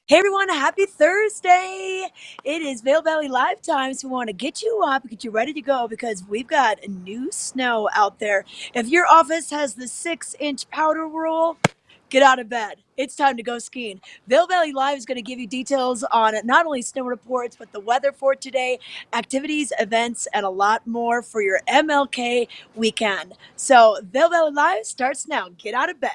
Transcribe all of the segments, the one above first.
Hey everyone, happy Thursday! It is Vail Valley Live time, so we want to get you up, get you ready to go because we've got new snow out there. If your office has the 6-inch powder rule, get out of bed. It's time to go skiing. Vail Valley Live is going to give you details on not only snow reports, but the weather for today, activities, events, and a lot more for your MLK weekend. So, Vail Valley Live starts now. Get out of bed.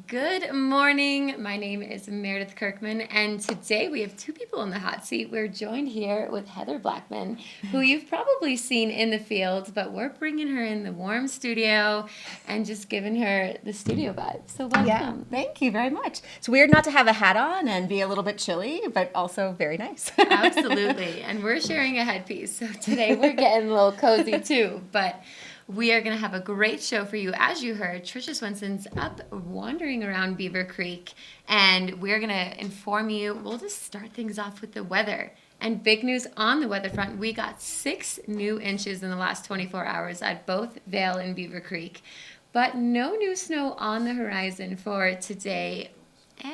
Good morning. My name is Meredith Kirkman, and today we have two people in the hot seat. We're joined here with Heather Blackman, who you've probably seen in the field, but we're bringing her in the warm studio and just giving her the studio vibe. So welcome. Yeah, thank you very much. It's weird not to have a hat on and be a little bit chilly, but also very nice. Absolutely. And we're sharing a headpiece. So today we're getting a little cozy too. But we are going to have a great show for you. As you heard, Trisha Swenson's up wandering around Beaver Creek, and we're going to inform you. We'll just start things off with the weather. And big news on the weather front, we got 6 new inches in the last 24 hours at both Vail and Beaver Creek. But no new snow on the horizon for today and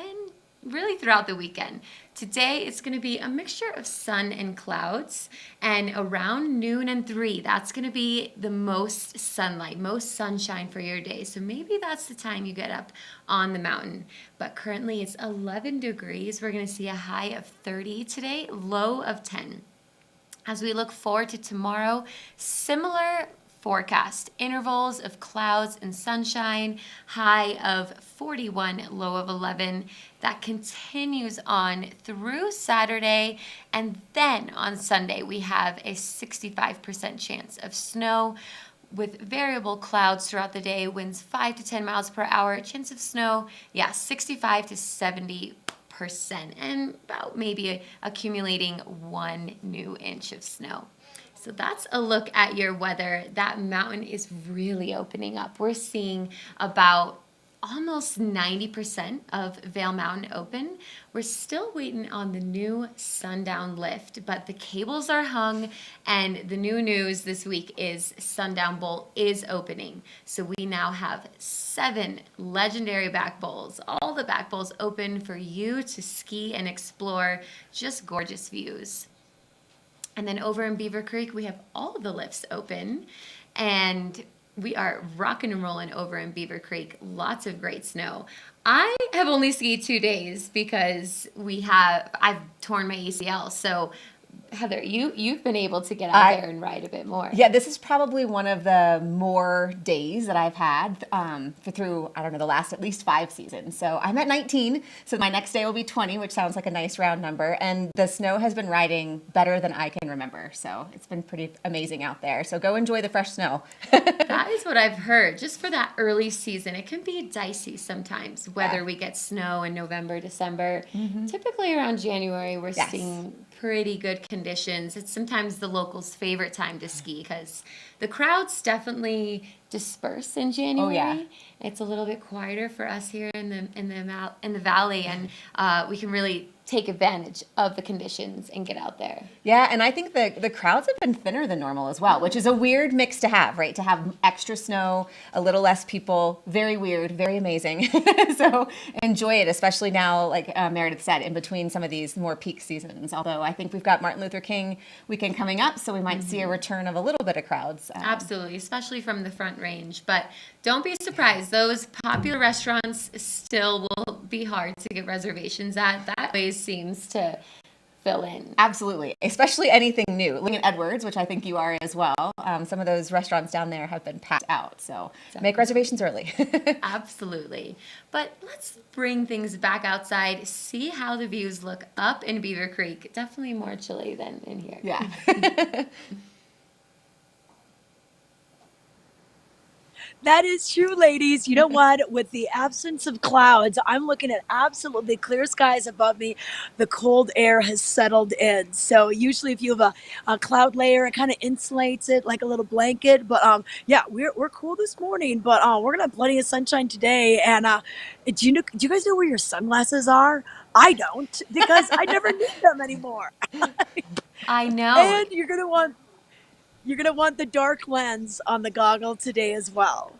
really throughout the weekend. Today it's going to be a mixture of sun and clouds, and around noon and 3, that's going to be the most sunlight, most sunshine for your day. So maybe that's the time you get up on the mountain. But currently it's 11 degrees. We're going to see a high of 30 today, low of 10. As we look forward to tomorrow, similar forecast. Intervals of clouds and sunshine, high of 41, low of 11. That continues on through Saturday. And then on Sunday, we have a 65% chance of snow with variable clouds throughout the day, winds 5 to 10 miles per hour, chance of snow, 65 to 70%, and about maybe accumulating 1 new inch of snow. So that's a look at your weather. That mountain is really opening up. We're seeing about almost 90% of Vail Mountain open. We're still waiting on the new Sundown lift, but the cables are hung, and the new news this week is Sundown Bowl is opening. So we now have 7 legendary back bowls. All the back bowls open for you to ski and explore. Just gorgeous views. And then over in Beaver Creek, we have all the lifts open, and we are rocking and rolling over in Beaver Creek. Lots of great snow. I have only skied 2 days because I've torn my ACL. So Heather, you've been able to get out there and ride a bit more. Yeah, this is probably one of the more days that I've had through, I don't know, the last at least 5 seasons. So I'm at 19, so my next day will be 20, which sounds like a nice round number. And the snow has been riding better than I can remember. So it's been pretty amazing out there. So go enjoy the fresh snow. That is what I've heard. Just for that early season, it can be dicey sometimes, whether we get snow in November, December. Typically around January, we're seeing pretty good conditions. It's sometimes the locals' favorite time to ski because the crowds definitely disperse in January. Oh, yeah. It's a little bit quieter for us here in the valley, and we can really take advantage of the conditions and get out there. Yeah, and I think the crowds have been thinner than normal as well, which is a weird mix to have, right? To have extra snow, a little less people, very weird, very amazing. So enjoy it, especially now, like Meredith said, in between some of these more peak seasons. Although I think we've got Martin Luther King weekend coming up, so we might see a return of a little bit of crowds. Absolutely, especially from the Front Range. But don't be surprised, those popular restaurants still will be hard to get reservations at. That always seems to fill in. Absolutely, especially anything new. Living in Edwards, which I think you are as well, some of those restaurants down there have been packed out. So make reservations early. Absolutely. But let's bring things back outside, see how the views look up in Beaver Creek. Definitely more chilly than in here. Yeah. That is true, ladies. You know what? With the absence of clouds, I'm looking at absolutely clear skies above me. The cold air has settled in. So usually, if you have a cloud layer, it kind of insulates it like a little blanket. But yeah, we're cool this morning. But we're gonna have plenty of sunshine today. And do you guys know where your sunglasses are? I don't because I never need them anymore. I know. And you're gonna want the dark lens on the goggle today as well.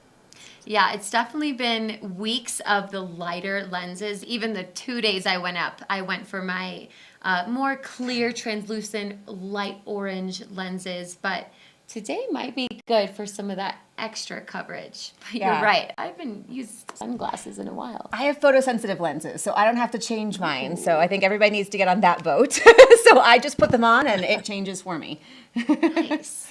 Yeah, it's definitely been weeks of the lighter lenses. Even the 2 days I went up, I went for my more clear, translucent, light orange lenses. But today might be good for some of that extra coverage. But you're Yeah. right. I haven't used sunglasses in a while. I have photosensitive lenses, so I don't have to change mine. So I think everybody needs to get on that boat. So I just put them on and it changes for me. Nice.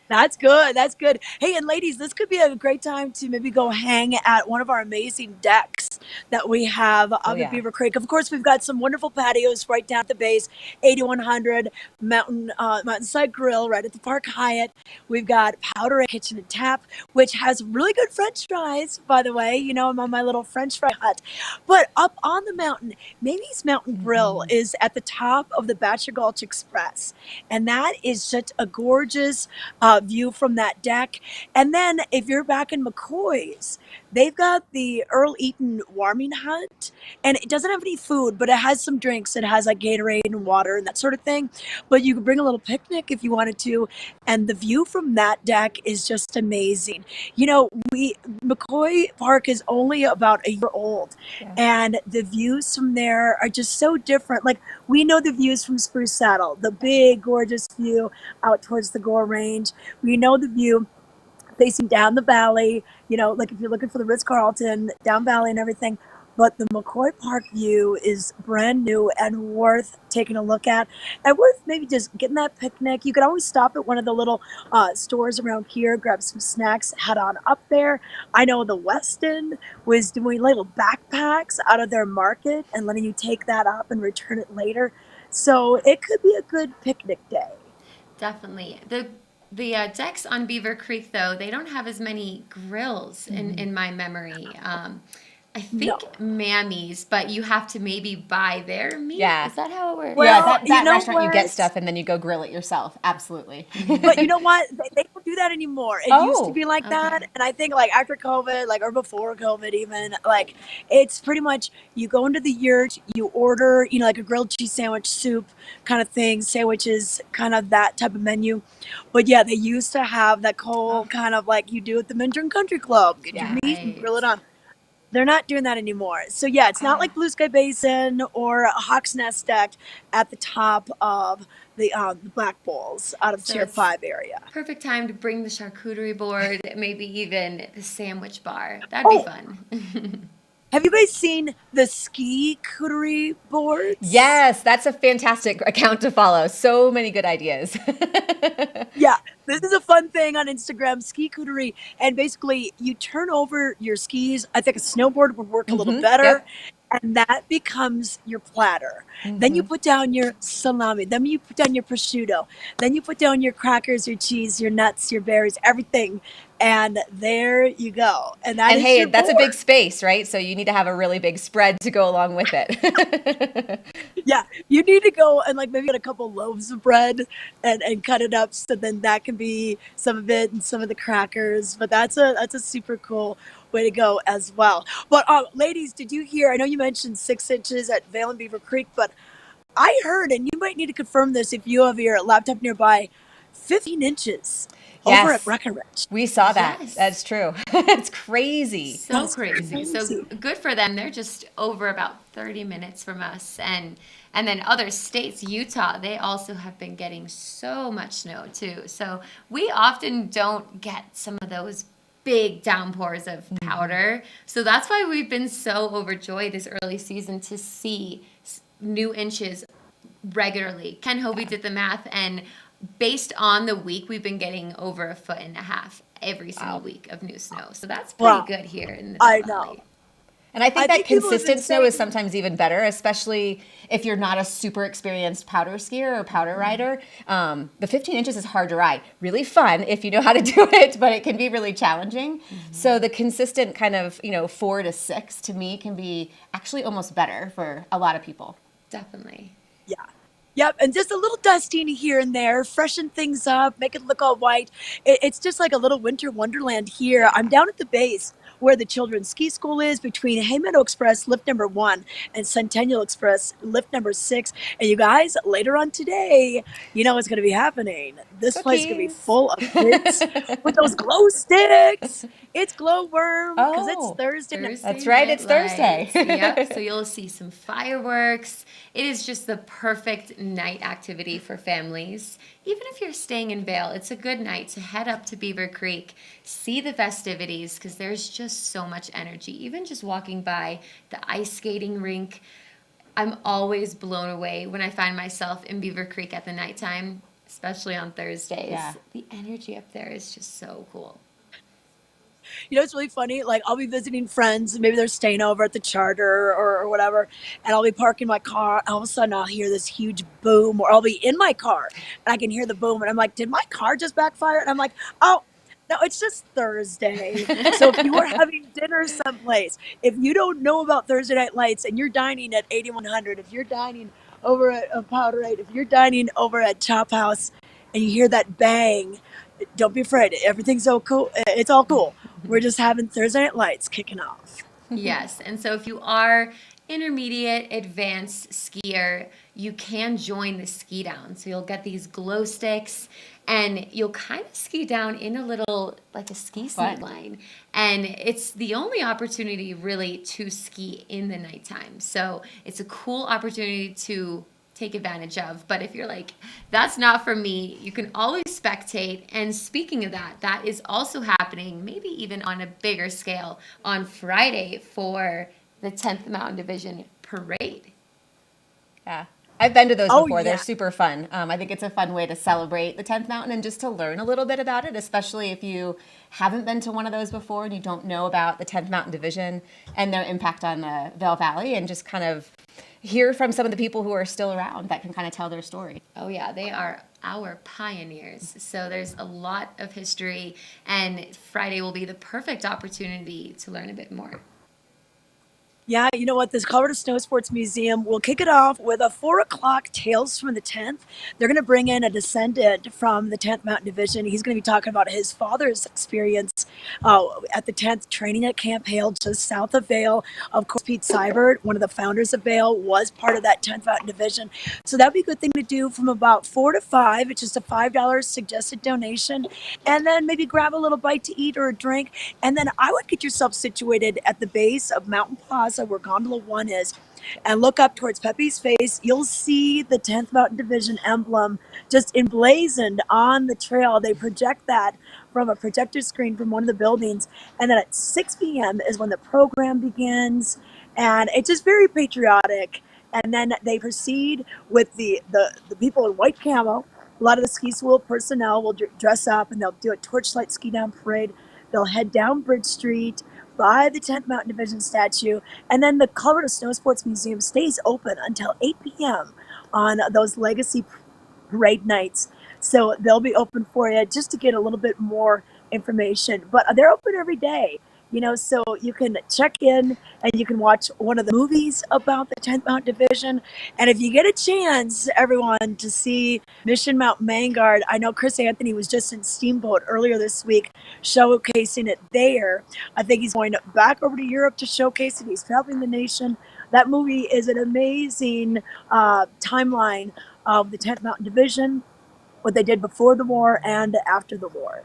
That's good. That's good. Hey, and ladies, this could be a great time to maybe go hang at one of our amazing decks that we have up Oh at yeah. Beaver Creek. Of course, we've got some wonderful patios right down at the base, 8100 Mountainside Grill right at the Park Hyatt. We've got Powder Kitchen and Tap, which has really good French fries, by the way. You know, I'm on my little French fry hut. But up on the mountain, Mamie's Mountain Grill is at the top of the Bachelor Gulch Express. And that is such a gorgeous view from that deck. And then if you're back in McCoy's, they've got the Earl Eaton warming hut, and it doesn't have any food, but it has some drinks. It has like Gatorade and water and that sort of thing. But you could bring a little picnic if you wanted to, and the view from that deck is just amazing. You know, we McCoy Park is only about a year old, Yeah. and the views from there are just so different. Like we know the views from Spruce Saddle, the big gorgeous view out towards the Gore Range. We know the view facing down the valley, you know, like if you're looking for the Ritz Carlton, down valley and everything. But the McCoy Park view is brand new and worth taking a look at, and worth maybe just getting that picnic. You could always stop at one of the little stores around here, grab some snacks, head on up there. I know the Westin was doing little backpacks out of their market and letting you take that up and return it later. So it could be a good picnic day. Definitely. The decks on Beaver Creek, though, they don't have as many grills in my memory. I think No. Mammy's, but you have to maybe buy their meat. Yeah. Is that how it works? Yeah, Well, that, you that know restaurant you get what? stuff and then you go grill it yourself. Absolutely. But you know what? They don't do that anymore. It used to Oh, be like that. Okay. And I think like after COVID, like or before COVID even, like it's pretty much you go into the yurt, you order, you know, like a grilled cheese sandwich, soup kind of thing, sandwiches, kind of that type of menu. But yeah, they used to have that Oh, whole kind of like you do at the Minturn Country Club. Get your yeah. meat and right. grill it on. They're not doing that anymore. So yeah, it's not Ah, like Blue Sky Basin or a Hawk's Nest deck at the top of the Black Bowls out of So Tier it's 5 area. perfect time to bring the charcuterie board, maybe even the sandwich bar. That'd be Oh, fun. have you guys seen the ski cootery boards? yes, that's a fantastic account to follow. So many good ideas. Yeah, this is a fun thing on Instagram, ski cootery. And basically, you turn over your skis. I think a snowboard would work a little better. Yep. And that becomes your platter. Then you Hmm. put down your salami. Then you put down your prosciutto. Then you put down your crackers, your cheese, your nuts, your berries, everything. And there you go. And that And is hey, your that's a big board. space, right? So you need to have a really big spread to go along with it. Yeah, you need to go and like maybe get a couple loaves of bread and cut it up so then that can be some of it and some of the crackers. But that's a super cool way to go as well. But ladies, did you hear? I know you mentioned 6 inches at Vail and Beaver Creek, but I heard, and you might need to confirm this if you have your laptop nearby, 15 inches over at Yes, Breckenridge. we saw that. Yes. That's true. It's crazy. So That's crazy. So crazy. good for them. They're just over about 30 minutes from us. And then other states, Utah, they also have been getting so much snow too. So we often don't get some of those big downpours of powder. So that's why we've been so overjoyed this early season to see new inches regularly. Ken Hovey did the math, and based on the week, we've been getting over 1.5 feet every single Wow. week of new snow. So that's pretty Wow, good here in the Bell I know. Valley. And I think I that think people have been consistent snow is saying, sometimes even better, especially if you're not a super experienced powder skier or powder rider. The 15 inches is hard to ride. Really fun if you know how to do it, but it can be really challenging. So the consistent kind of, 4 to 6 to me can be actually almost better for a lot of people. Definitely. yeah. Yep, and just a little dusting here and there, freshen things up, make it look all white. It's just like a little winter wonderland here. I'm down at the base where the children's ski school is between Haymeadow Express lift number 1 and Centennial Express lift number 6. And you guys, later on today, you know what's going to be happening. This place is going to be Cookies. full of kids with those glow sticks. It's glowworm because it's Oh, Thursday night. that's Thursday right. night It's Thursday. lights. Yep. So you'll see some fireworks. It is just the perfect night activity for families. Even if you're staying in Vail, it's a good night to head up to Beaver Creek, see the festivities because there's just so much energy. Even just walking by the ice skating rink, I'm always blown away when I find myself in Beaver Creek at the nighttime, especially on Thursdays. Yeah. The energy up there is just so cool. You know, it's really funny. Like, I'll be visiting friends, and maybe they're staying over at the charter or whatever, and I'll be parking my car. And all of a sudden, I'll hear this huge boom, or I'll be in my car and I can hear the boom, and I'm like, "Did my car just backfire?" And I'm like, "Oh, no, it's just Thursday." So if you are having dinner someplace, if you don't know about Thursday night lights, and you're dining at 8100, if you're dining over at Powderite, if you're dining over at Chop House, and you hear that bang, don't be afraid. Everything's all cool. It's all cool. We're just having Thursday Night Lights kicking off. Yes, and so if you are intermediate, advanced skier, you can join the ski down. So you'll get these glow sticks and you'll kind of ski down in a little like a ski Fun. seat line. And it's the only opportunity really to ski in the nighttime. So it's a cool opportunity to take advantage of. But if you're like, that's not for me, you can always spectate. And speaking of that, that is also happening, maybe even on a bigger scale, on Friday for the 10th Mountain Division Parade. Yeah. I've been to those Oh, before. They're yeah. super fun. I think it's a fun way to celebrate the 10th Mountain and just to learn a little bit about it, especially if you haven't been to one of those before and you don't know about the 10th Mountain Division and their impact on the Vail Valley, and just kind of hear from some of the people who are still around that can kind of tell their story. Oh, yeah, they are our pioneers. So there's a lot of history, and Friday will be the perfect opportunity to learn a bit more. Yeah, you know what? This Colorado Snow Sports Museum will kick it off with a 4 o'clock Tales from the 10th. They're going to bring in a descendant from the 10th Mountain Division. He's going to be talking about his father's experience at the 10th, training at Camp Hale, just south of Vail. Of course, Pete Seibert, one of the founders of Vail, was part of that 10th Mountain Division. So that'd be a good thing to do from about 4 to 5. It's just a $5 suggested donation. And then maybe grab a little bite to eat or a drink. And then I would get yourself situated at the base of Mountain Plaza where Gondola 1 is and look up towards Pepe's face. You'll see the 10th Mountain Division emblem just emblazoned on the trail. They project that from a projector screen from one of the buildings. And then at 6 p.m. is when the program begins. And it's just very patriotic. And then they proceed with the people in white camo. A lot of the ski school personnel will dress up and they'll do a torchlight ski down parade. They'll head down Bridge Street by the 10th Mountain Division statue. And then the Colorado Snow Sports Museum stays open until 8 p.m. on those legacy parade nights. So they'll be open for you just to get a little bit more information. But they're open every day, so you can check in and you can watch one of the movies about the 10th Mountain Division. And if you get a chance, everyone, to see Mission Mount Vanguard, I know Chris Anthony was just in Steamboat earlier this week showcasing it there. I think he's going back over to Europe to showcase it. He's traveling the nation. That movie is an amazing timeline of the 10th Mountain Division, what they did before the war and after the war.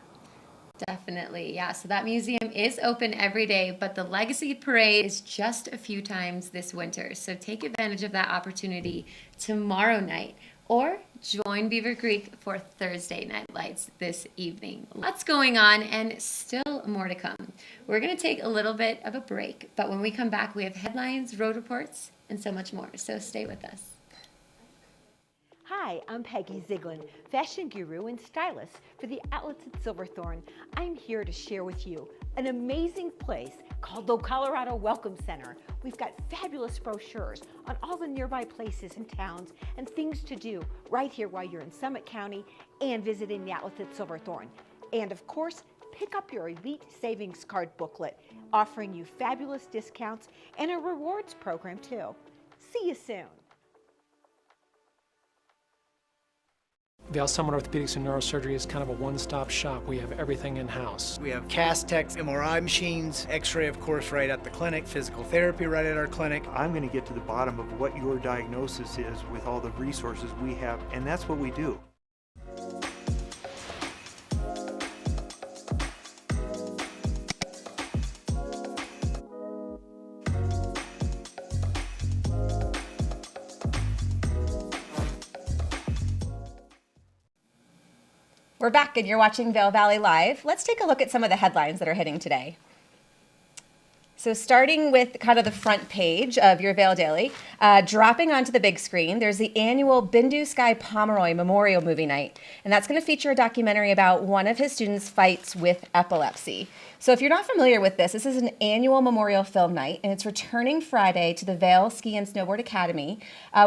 Definitely, yeah. So that museum is open every day, but the Legacy Parade is just a few times this winter. So take advantage of that opportunity tomorrow night or join Beaver Creek for Thursday Night Lights this evening. Lots going on and still more to come. We're going to take a little bit of a break, but when we come back, we have headlines, road reports, and so much more. So stay with us. Hi, I'm Peggy Ziegler, fashion guru and stylist for the outlets at Silverthorne. I'm here to share with you an amazing place called the Colorado Welcome Center. We've got fabulous brochures on all the nearby places and towns and things to do right here while you're in Summit County and visiting the outlets at Silverthorne. And of course, pick up your Elite Savings Card booklet, offering you fabulous discounts and a rewards program too. See you soon. Vail Summit Orthopedics and Neurosurgery is kind of a one-stop shop. We have everything in-house. We have cast techs, MRI machines, x-ray of course right at the clinic, physical therapy right at our clinic. I'm going to get to the bottom of what your diagnosis is with all the resources we have, and that's what we do. We're back and you're watching Vail Valley Live. Let's take a look at some of the headlines that are hitting today. So starting with kind of the front page of your Vail Daily, dropping onto the big screen, there's the annual Bindu Sky Pomeroy Memorial Movie Night. And that's going to feature a documentary about one of his students' fights with epilepsy. So if you're not familiar with this, this is an annual memorial film night, and it's returning Friday to the Vail Ski and Snowboard Academy,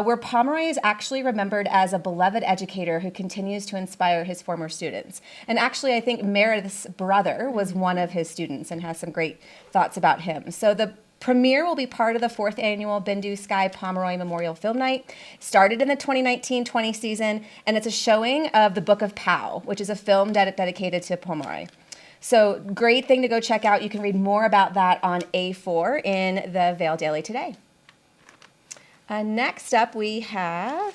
where Pomeroy is actually remembered as a beloved educator who continues to inspire his former students. And actually, I think Meredith's brother was one of his students and has some great thoughts about him. So the premiere will be part of the 4th annual Bindu Sky Pomeroy Memorial Film Night. It started in the 2019-20 season, and it's a showing of The Book of Pow, which is a film dedicated to Pomeroy. So great thing to go check out. You can read more about that on A4 in the Vail Daily today. Next up, we have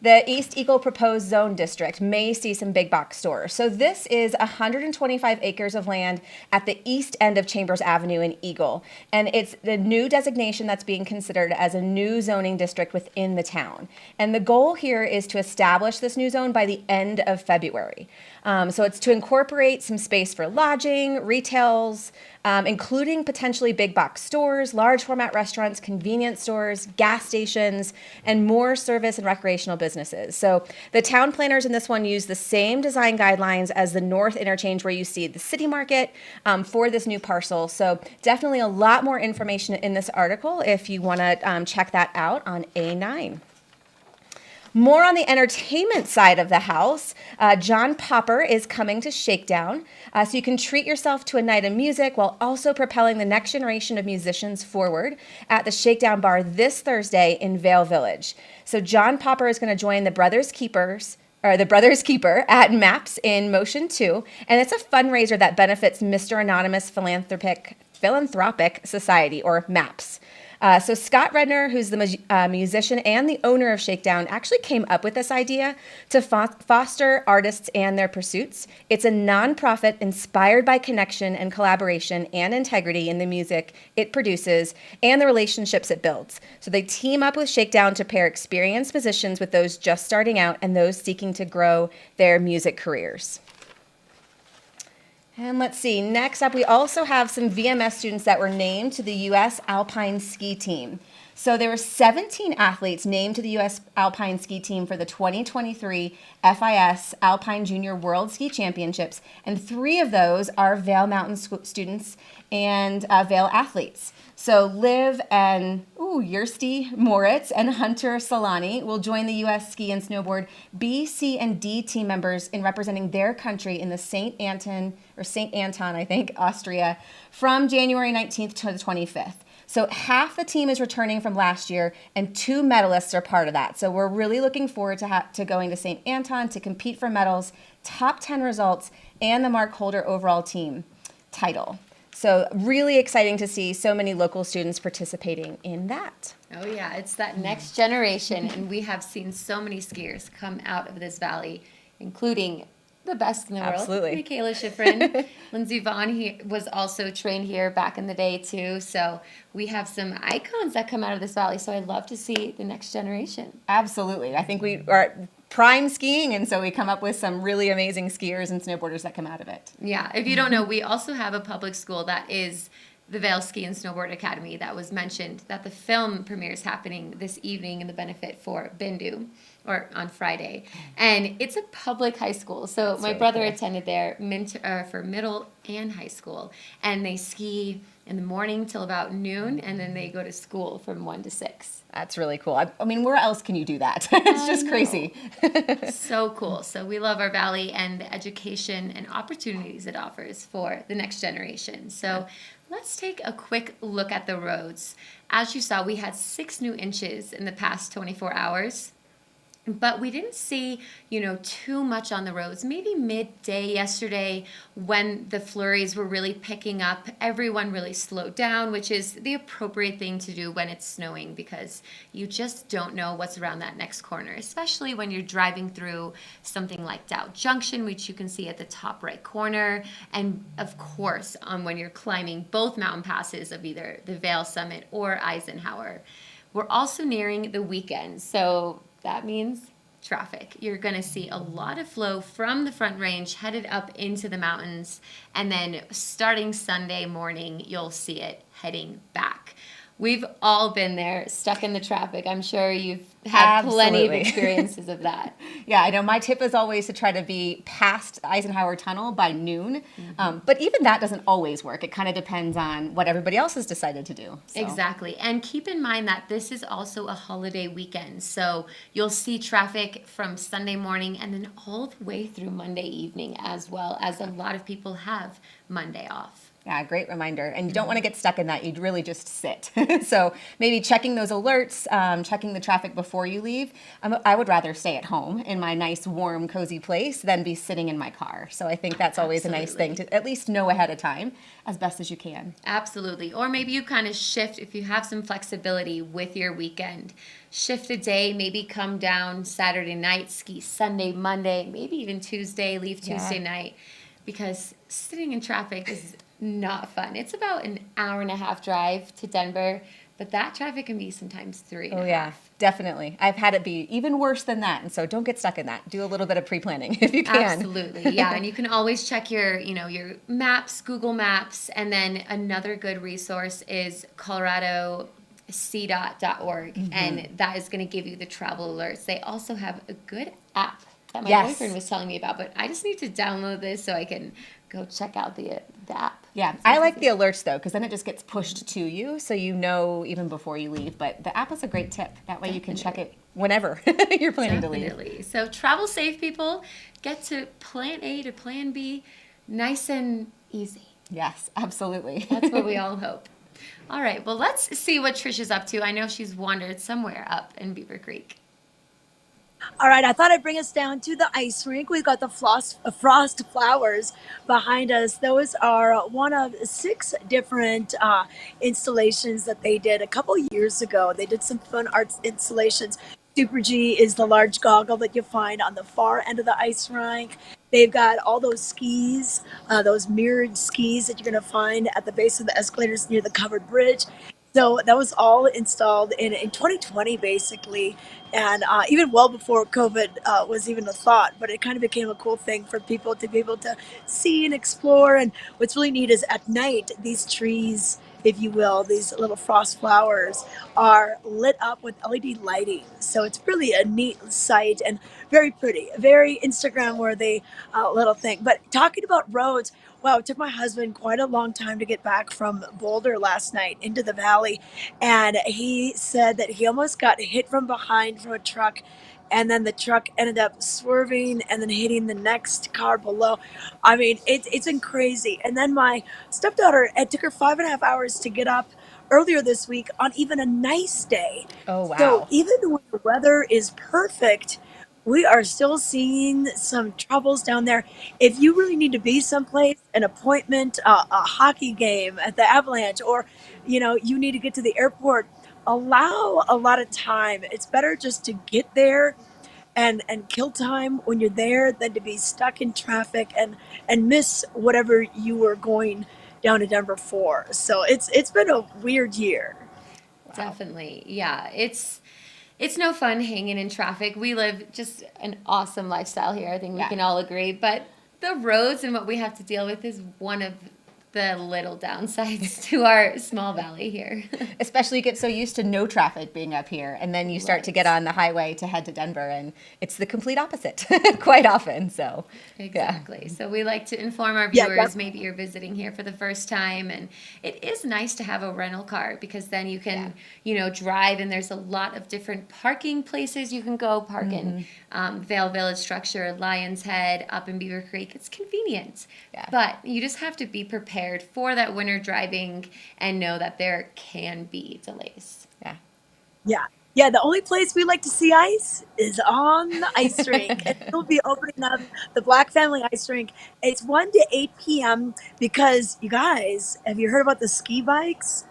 the East Eagle Proposed Zone District may see some big box stores. So this is 125 acres of land at the east end of Chambers Avenue in Eagle. And it's the new designation that's being considered as a new zoning district within the town. And the goal here is to establish this new zone by the end of February. So it's to incorporate some space for lodging, retails, including potentially big box stores, large format restaurants, convenience stores, gas stations, and more service and recreational businesses. So the town planners in this one use the same design guidelines as the north interchange where you see the city market for this new parcel. So definitely a lot more information in this article if you want to check that out on A9. More on the entertainment side of the house, John Popper is coming to Shakedown, so you can treat yourself to a night of music while also propelling the next generation of musicians forward at the Shakedown Bar this Thursday in Vail Village. So John Popper is going to join the Brothers Keeper at MAPS in Motion 2, and it's a fundraiser that benefits Mr. Anonymous Philanthropic Society, or MAPS. So Scott Redner, who's the musician and the owner of Shakedown, actually came up with this idea to foster artists and their pursuits. It's a nonprofit inspired by connection and collaboration and integrity in the music it produces and the relationships it builds. So they team up with Shakedown to pair experienced musicians with those just starting out and those seeking to grow their music careers. And let's see, next up, we also have some VMS students that were named to the U.S. Alpine Ski Team. So there were 17 athletes named to the U.S. Alpine Ski Team for the 2023 FIS Alpine Junior World Ski Championships, and 3 of those are Vail Mountain students and Vail athletes. So Liv and Yersti Moritz and Hunter Solani will join the U.S. Ski and Snowboard B, C, and D team members in representing their country in the St. Anton, I think, Austria, from January 19th to the 25th. So half the team is returning from last year, and 2 medalists are part of that. So we're really looking forward to going to St. Anton to compete for medals, top 10 results, and the Mark Holder overall team title. So really exciting to see so many local students participating in that. Oh yeah, it's that next generation, and we have seen so many skiers come out of this valley, including the best in the Absolutely. world, Michaela Schifrin. Lindsey Vaughn was also trained here back in the day too. So we have some icons that come out of this valley. So I'd love to see the next generation. Absolutely. I think we are prime skiing, and so we come up with some really amazing skiers and snowboarders that come out of it. Yeah, if you don't know, we also have a public school that is the Vail Ski and Snowboard Academy that was mentioned, that the film premiere is happening this evening in the benefit for Bindu. or on Friday. And it's a public high school. So my really brother cool. attended there for middle and high school. And they ski in the morning till about noon, and then they go to school from 1 to 6. That's really cool. I mean, where else can you do that? It's just crazy. So cool. So we love our valley and the education and opportunities it offers for the next generation. So let's take a quick look at the roads. As you saw, we had 6 new inches in the past 24 hours. But we didn't see, too much on the roads. Maybe midday yesterday when the flurries were really picking up, everyone really slowed down, which is the appropriate thing to do when it's snowing because you just don't know what's around that next corner, especially when you're driving through something like Dow Junction, which you can see at the top right corner. And of course, when you're climbing both mountain passes of either the Vail Summit or Eisenhower. We're also nearing the weekend, so that means traffic. You're going to see a lot of flow from the Front Range headed up into the mountains, and then starting Sunday morning, you'll see it heading back. We've all been there, stuck in the traffic. I'm sure you've had plenty of Absolutely. experiences of that. Yeah, I know my tip is always to try to be past Eisenhower Tunnel by noon. But even that doesn't always work. It kind of depends on what everybody else has decided to do. So. Exactly. And keep in mind that this is also a holiday weekend. So you'll see traffic from Sunday morning and then all the way through Monday evening, as well as a lot of people have Monday off. Yeah, great reminder. And you don't want to get stuck in that. You'd really just sit. So maybe checking those alerts, checking the traffic before you leave. I would rather stay at home in my nice, warm, cozy place than be sitting in my car. So I think that's always a nice thing to at least know ahead of time as best as you can. Absolutely. Or maybe you kind of shift, if you have some flexibility with your weekend, shift a day, maybe come down Saturday night, ski Sunday, Monday, maybe even Tuesday, leave Tuesday night. Because sitting in traffic is not fun. It's about an hour and a half drive to Denver, but that traffic can be sometimes 3 and a half. Oh, yeah, definitely. I've had it be even worse than that. And so don't get stuck in that. Do a little bit of pre-planning if you can. Absolutely. Yeah. And you can always check your maps, Google Maps. And then another good resource is ColoradoCDOT.org. And that is going to give you the travel alerts. They also have a good app that my boyfriend was telling me about, but I just need to download this so I can go check out the app. Yeah, I like the alerts though, because then it just gets pushed to you, so you know even before you leave. But the app is a great tip. That way you can check it whenever you're planning to leave. Definitely. So travel safe, people. Get to plan A to plan B nice and easy. Yes, absolutely. That's what we all hope. All right, well, let's see what Trish is up to. I know she's wandered somewhere up in Beaver Creek. All right, I thought I'd bring us down to the ice rink. We've got the frost flowers behind us. Those are one of 6 different installations that they did a couple years ago. They did some fun arts installations. Super G is the large goggle that you find on the far end of the ice rink. They've got all those skis, those mirrored skis that you're going to find at the base of the escalators near the covered bridge. So that was all installed in 2020, basically, and even well before COVID was even a thought. But it kind of became a cool thing for people to be able to see and explore. And what's really neat is at night, these trees, if you will, these little frost flowers are lit up with LED lighting. So it's really a neat sight and very pretty, very Instagram worthy little thing. But talking about roads, wow, it took my husband quite a long time to get back from Boulder last night into the valley. And he said that he almost got hit from behind from a truck. And then the truck ended up swerving and then hitting the next car below. I mean, it's crazy. And then my stepdaughter, it took her 5.5 hours to get up earlier this week on even a nice day. Oh, wow. So even when the weather is perfect, we are still seeing some troubles down there. If you really need to be someplace, an appointment, a hockey game at the Avalanche, or you need to get to the airport, allow a lot of time. It's better just to get there and kill time when you're there than to be stuck in traffic and miss whatever you were going down to Denver for. So it's been a weird year. Definitely. Yeah. It's no fun hanging in traffic. We live just an awesome lifestyle here. I think we can all agree. But the roads and what we have to deal with is one of the little downsides to our small valley here. Especially you get so used to no traffic being up here, and then you start to get on the highway to head to Denver, and it's the complete opposite quite often. So Exactly. So we like to inform our Yeah, viewers, maybe you're visiting here for the first time, and it is nice to have a rental car because then you can, drive, and there's a lot of different parking places you can go park in Vail Village Structure, Lion's Head, up in Beaver Creek. It's convenient, but you just have to be prepared for that winter driving and know that there can be delays. yeah. yeah. Yeah, the only place we like to see ice is on the ice rink. And we'll be opening up the Black Family Ice Rink. It's 1 to 8 p.m. because, you guys, have you heard about the ski bikes?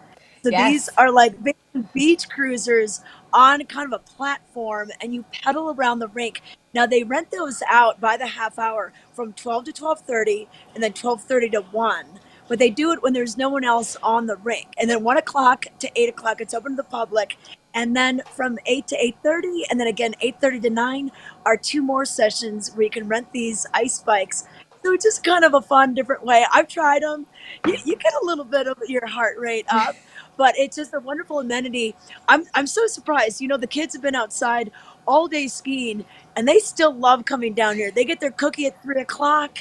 So these Yes. are like big beach cruisers on kind of a platform, and you pedal around the rink. Now they rent those out by the half hour from 12 to 12:30 and then 12:30 to 1. But they do it when there's no one else on the rink. And then 1 o'clock to 8 o'clock, it's open to the public. And then from 8 to 8:30, and then again 8:30 to 9 are two more sessions where you can rent these ice bikes. So it's just kind of a fun, different way. I've tried them. You get a little bit of your heart rate up, but it's just a wonderful amenity. I'm so surprised. The kids have been outside all day skiing, and they still love coming down here. They get their cookie at 3 o'clock,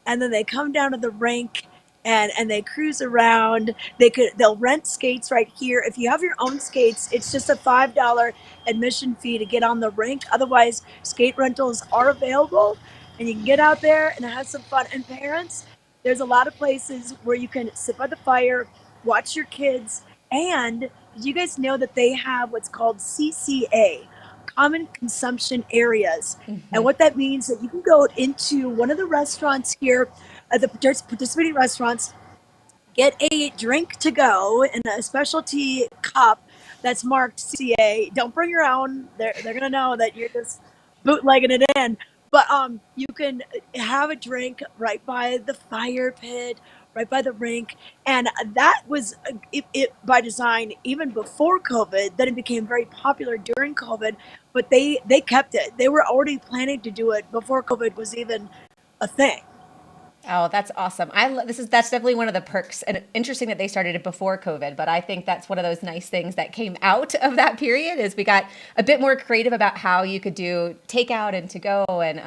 and then they come down to the rink and they cruise around. They'll rent skates right here. If you have your own skates, it's just a $5 admission fee to get on the rink. Otherwise, skate rentals are available, and you can get out there and have some fun. And parents, there's a lot of places where you can sit by the fire, watch your kids. And did you guys know that they have what's called CCA, common consumption areas? And what that means that you can go into one of the restaurants here, the participating restaurants, get a drink to go in a specialty cup that's marked CA. Don't bring your own. They're gonna know that you're just bootlegging it in. But you can have a drink right by the fire pit, right by the rink, and that was it by design even before COVID. Then it became very popular during COVID, but they kept it. They were already planning to do it before COVID was even a thing. Oh, that's awesome. That's definitely one of the perks, and interesting that they started it before COVID. But I think that's one of those nice things that came out of that period is we got a bit more creative about how you could do takeout and to go, and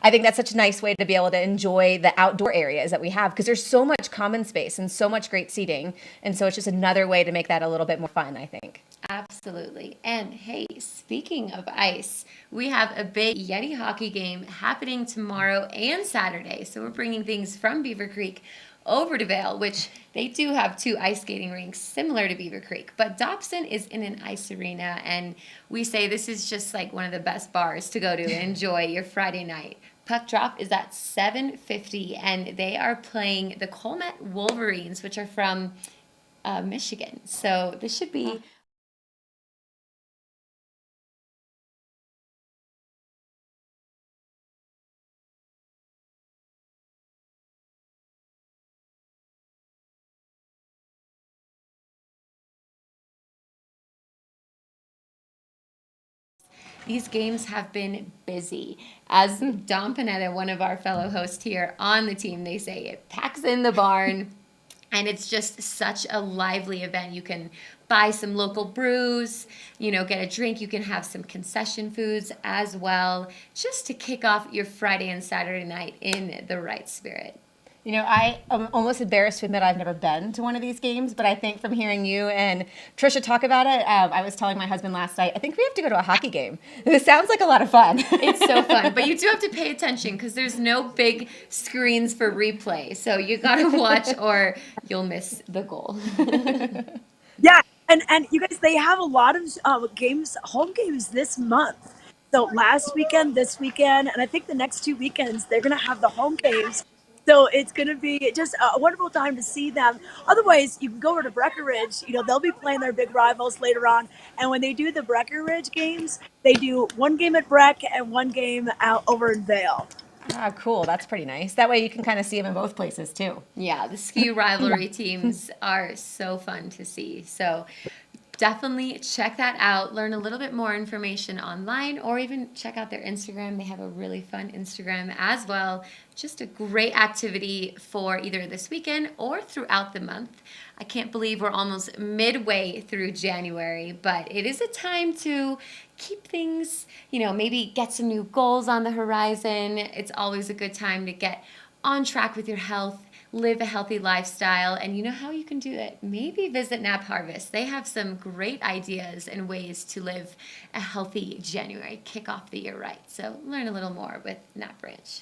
I think that's such a nice way to be able to enjoy the outdoor areas that we have because there's so much common space and so much great seating, and so it's just another way to make that a little bit more fun, I think. Absolutely. And hey, speaking of ice, we have a big Yeti hockey game happening tomorrow and Saturday. So we're bringing things from Beaver Creek over to Vail, which they do have two ice skating rinks similar to Beaver Creek. But Dobson is in an ice arena, and we say this is just like one of the best bars to go to and enjoy your Friday night. Puck drop is at 7:50, and they are playing the Colmet Wolverines, which are from Michigan. So this should be these games have been busy. As Dom Panetta, one of our fellow hosts here on the team, they say it packs in the barn. And it's just such a lively event. You can buy some local brews, get a drink. You can have some concession foods as well, just to kick off your Friday and Saturday night in the right spirit. I am almost embarrassed to admit I've never been to one of these games, but I think from hearing you and Trisha talk about it, I was telling my husband last night, I think we have to go to a hockey game. This sounds like a lot of fun. It's so fun, but you do have to pay attention because there's no big screens for replay. So you got to watch or you'll miss the goal. Yeah, and you guys, they have a lot of games, home games this month. So last weekend, this weekend, and I think the next 2 weekends, they're gonna have the home games. So it's gonna be just a wonderful time to see them. Otherwise, you can go over to Breckenridge. They'll be playing their big rivals later on. And when they do the Breckenridge games, they do one game at Breck and one game out over in Vail. Ah, cool. That's pretty nice. That way you can kind of see them in both places too. Yeah, the ski rivalry teams are so fun to see. So definitely check that out. Learn a little bit more information online, or even check out their Instagram. They have a really fun Instagram as well. Just a great activity for either this weekend or throughout the month. I can't believe we're almost midway through January, but it is a time to keep things, maybe get some new goals on the horizon. It's always a good time to get on track with your health, live a healthy lifestyle, and you know how you can do that? Maybe visit Nap Harvest. They have some great ideas and ways to live a healthy January, kick off the year right. So learn a little more with Nap Branch.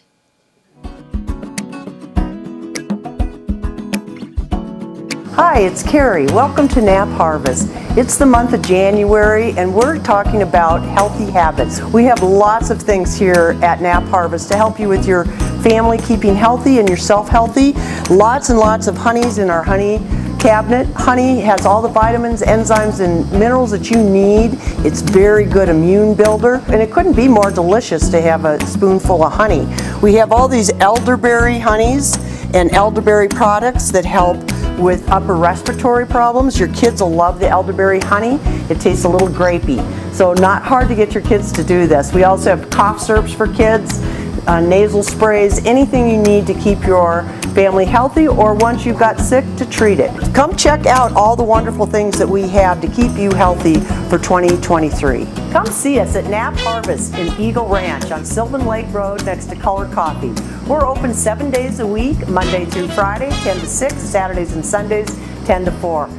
Hi, it's Carrie. Welcome to Nap Harvest. It's the month of January and we're talking about healthy habits. We have lots of things here at Nap Harvest to help you with your family keeping healthy and yourself healthy. Lots and lots of honeys in our honey cabinet. Honey has all the vitamins, enzymes, and minerals that you need. It's very good immune builder, and it couldn't be more delicious to have a spoonful of honey. We have all these elderberry honeys and elderberry products that help with upper respiratory problems. Your kids will love the elderberry honey. It tastes a little grapey, so not hard to get your kids to do this. We also have cough syrups for kids, nasal sprays, anything you need to keep your family healthy, or once you've got sick, to treat it. Come check out all the wonderful things that we have to keep you healthy for 2023. Come see us at Nap Harvest in Eagle Ranch on Sylvan Lake Road next to Color Coffee. We're open 7 days a week, Monday through Friday, 10 to 6, Saturdays and Sundays, 10 to 4.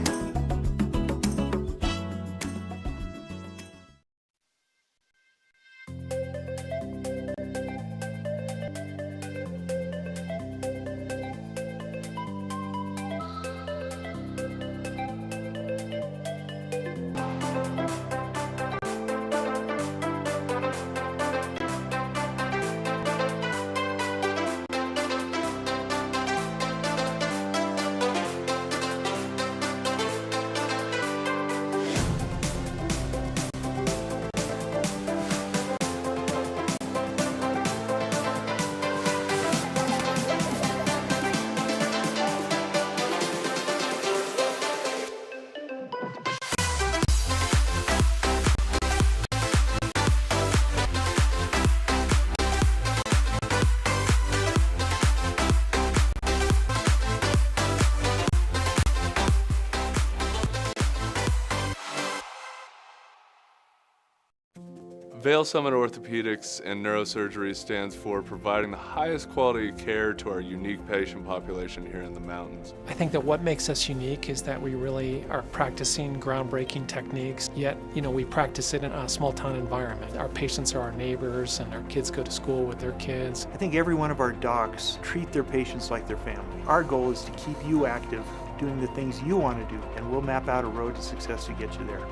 Vail Summit Orthopedics and Neurosurgery stands for providing the highest quality of care to our unique patient population here in the mountains. I think that what makes us unique is that we really are practicing groundbreaking techniques, yet, we practice it in a small town environment. Our patients are our neighbors and our kids go to school with their kids. I think every one of our docs treat their patients like their family. Our goal is to keep you active, doing the things you want to do, and we'll map out a road to success to get you there.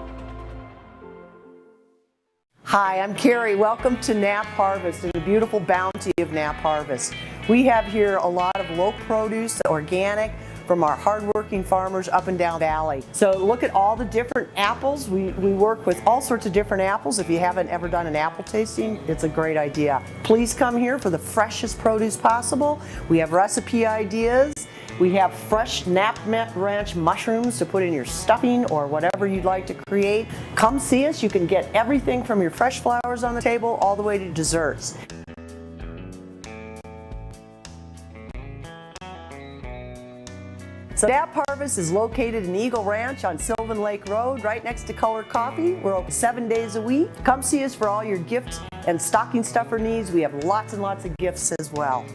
Hi, I'm Carrie. Welcome to Nap Harvest and the beautiful bounty of Nap Harvest. We have here a lot of low produce, organic, from our hardworking farmers up and down valley. So look at all the different apples. We work with all sorts of different apples. If you haven't ever done an apple tasting, it's a great idea. Please come here for the freshest produce possible. We have recipe ideas. We have fresh Nap Ranch mushrooms to put in your stuffing or whatever you'd like to create. Come see us. You can get everything from your fresh flowers on the table all the way to desserts. So Nap Harvest is located in Eagle Ranch on Sylvan Lake Road, right next to Color Coffee. We're open 7 days a week. Come see us for all your gifts and stocking stuffer needs. We have lots and lots of gifts as well.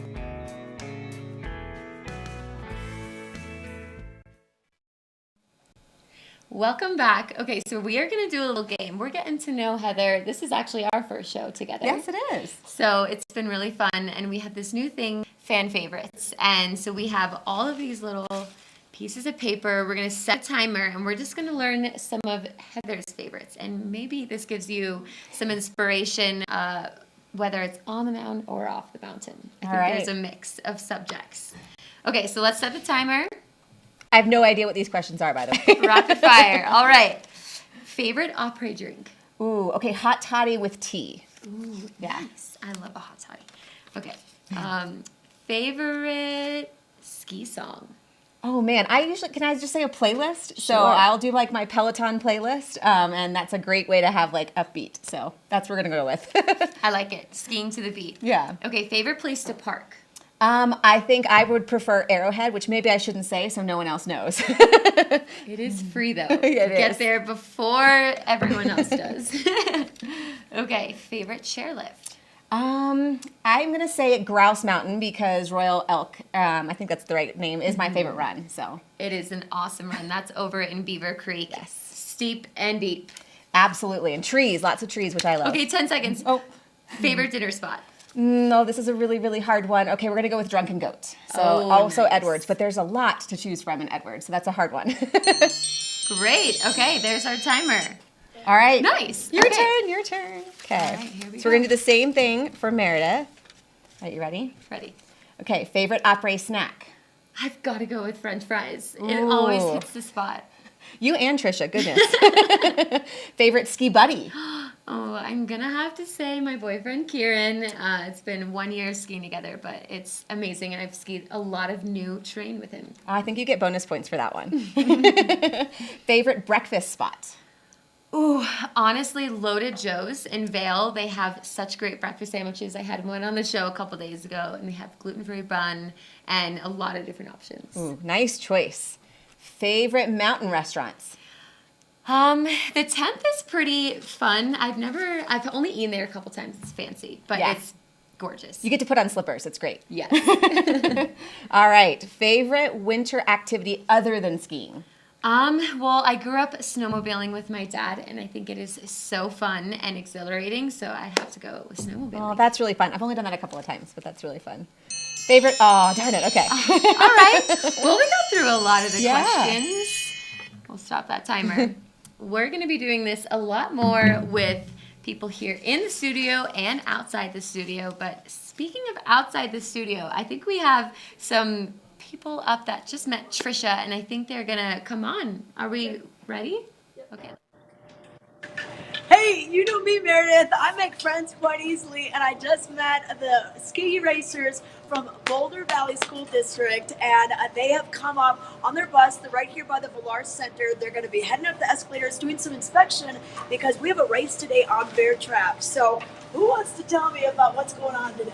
Welcome back. Okay, so we are going to do a little game. We're getting to know Heather. This is actually our first show together. Yes, it is. So it's been really fun, and we have this new thing, fan favorites. And so we have all of these little pieces of paper. We're going to set a timer, and we're just going to learn some of Heather's favorites. And maybe this gives you some inspiration, whether it's on the mountain or off the mountain. I think there's a mix of subjects. Okay, so let's set the timer. I have no idea what these questions are, by the way. Rapid fire. All right. Favorite après drink? Ooh, okay, hot toddy with tea. Ooh, yes. I love a hot toddy. Okay. Favorite ski song? Oh man, can I just say a playlist? So Sure. I'll do like my Peloton playlist, and that's a great way to have like upbeat. So that's what we're gonna go with. I like it. Skiing to the beat. Yeah. Okay, favorite place to park? I think I would prefer Arrowhead, which maybe I shouldn't say so no one else knows. It is free though. It Get is. there before everyone else does. Okay, favorite chairlift? I'm gonna say Grouse Mountain because Royal Elk, I think that's the right name, is my favorite run. So It is an awesome run. That's over in Beaver Creek. Yes. Steep and deep. absolutely, and trees, lots of trees, which I love. Okay, 10 seconds. Oh. Favorite dinner spot? No, this is a really, really hard one. Okay, we're gonna go with Drunken Goat. So Oh, also nice. Edwards, but there's a lot to choose from in Edwards, so that's a hard one. Great. Okay, there's our timer. All right. Nice. Your Okay. turn, your turn. Okay. All right, here we so we're go. gonna do the same thing for Meredith. All right, you ready? Ready. Okay, favorite après snack? I've got to go with French fries. It always Ooh. hits the spot. You and Trisha, goodness. Favorite ski buddy? Oh, I'm gonna have to say my boyfriend Kieran. It's been 1 year skiing together, but it's amazing, and I've skied a lot of new terrain with him. I think you get bonus points for that one. Favorite breakfast spot? Ooh, honestly, Loaded Joe's in Vail. They have such great breakfast sandwiches. I had one on the show a couple days ago, and they have gluten-free bun and a lot of different options. Ooh, nice choice. Favorite mountain restaurants? The 10th is pretty fun. I've only eaten there a couple times. It's fancy, but Yeah. it's gorgeous. You get to put on slippers. It's great. Yes. All right. Favorite winter activity other than skiing? Well, I grew up snowmobiling with my dad, and I think it is so fun and exhilarating, so I have to go with snowmobiling. Oh, that's really fun. I've only done that a couple of times, but that's really fun. Favorite? Oh, darn it. Okay. All right. Well, we got through a lot of the Yeah. questions. We'll stop that timer. We're going to be doing this a lot more with people here in the studio and outside the studio. But speaking of outside the studio, I think we have some people up that just met Trisha, and I think they're going to come on. Are we ready? Okay. Hey, you know me, Meredith. I make friends quite easily, and I just met the ski racers from Boulder Valley School District, and they have come up on their bus. They're right here by the Villar Center. They're going to be heading up the escalators, doing some inspection, because we have a race today on Bear Trap. So who wants to tell me about what's going on today?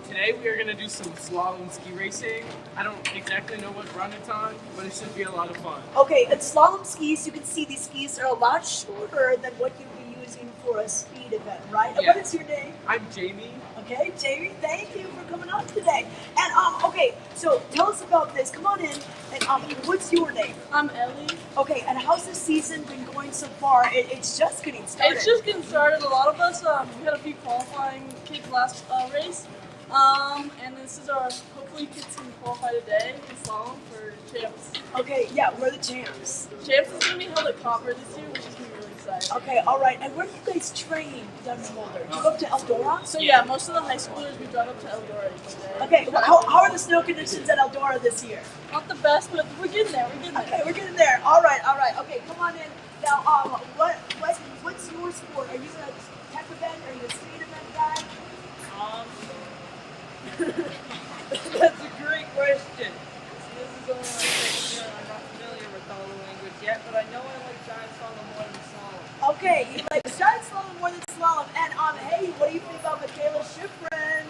Today we are going to do some slalom ski racing. I don't exactly know what run it's on, but it should be a lot of fun. Okay, it's slalom skis. You can see these skis are a lot shorter than what you'd be using for a speed event, right? And Yeah. what is your name? I'm Jamie. Okay, Jamie, thank you for coming on today. And okay, so tell us about this. Come on in. And what's your name? I'm Ellie. Okay, and how's the season been going so far? It's just getting started. It's just getting started. A lot of us, we had a few qualifying kids last race. And this is our, hopefully kids can qualify today in slalom for champs. Okay, yeah, we're the champs. Champs is going to be held at Copper this year, which is going to be really exciting. Okay, all right. And where do you guys train down in Boulder? Do you go up to Eldora? So yeah, most of the high schoolers, we drive up to Eldora each day. Okay, how are the snow conditions at Eldora this year? Not the best, but we're getting there, we're getting there. Okay, we're getting there. All right. Okay, come on in. Now, what's your sport? Are you a tech event? Are you a speed event guy? That's a great question. This is only my second year and I'm not familiar with all the language yet, but I know I like giant slalom more than slalom. Okay, you like giant slalom more than slalom. And hey, what do you think about Michaela Schifrin?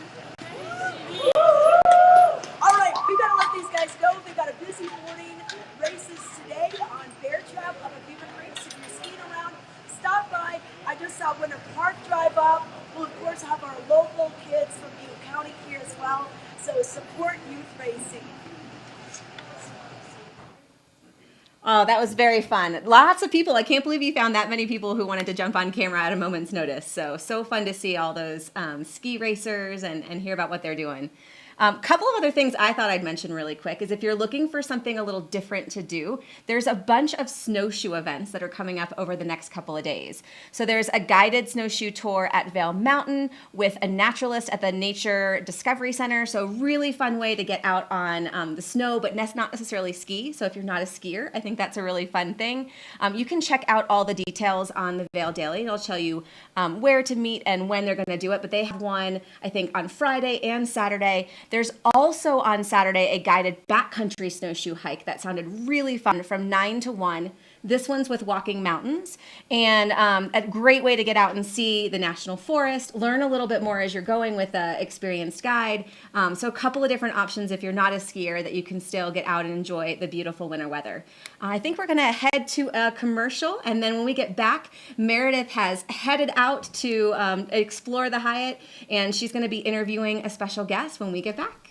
All right, we gotta let these guys go. They got a busy morning. Races today on Bear Trap up at Beaver Creek. So if you're skiing around, stop by. I just saw Winter Park drive up. We'll of course have our local kids from Butte County here as well. So support youth racing. Oh, that was very fun. Lots of people. I can't believe you found that many people who wanted to jump on camera at a moment's notice. So fun to see all those ski racers and hear about what they're doing. Couple of other things I thought I'd mention really quick is if you're looking for something a little different to do, there's a bunch of snowshoe events that are coming up over the next couple of days. So there's a guided snowshoe tour at Vail Mountain with a naturalist at the Nature Discovery Center. So really fun way to get out on the snow, but not necessarily ski. So if you're not a skier, I think that's a really fun thing. You can check out all the details on the Vail Daily. It'll tell you where to meet and when they're going to do it. But they have one, I think, on Friday and Saturday There's also on Saturday a guided backcountry snowshoe hike that sounded really fun from 9 to 1. This one's with Walking Mountains, and a great way to get out and see the national forest, learn a little bit more as you're going with an experienced guide. So a couple of different options if you're not a skier that you can still get out and enjoy the beautiful winter weather. I think we're gonna head to a commercial, and then when we get back, Meredith has headed out to explore the Hyatt, and she's gonna be interviewing a special guest when we get back.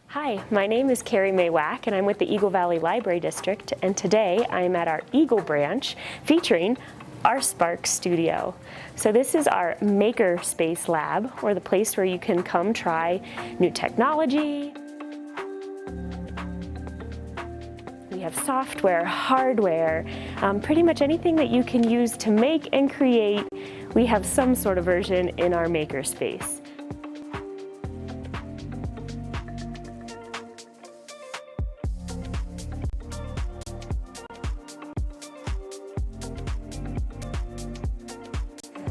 Hi, my name is Carrie Mae Wack, and I'm with the Eagle Valley Library District, and today I'm at our Eagle branch featuring our Spark Studio. So this is our maker space lab, or the place where you can come try new technology. We have software, hardware, pretty much anything that you can use to make and create. We have some sort of version in our maker space.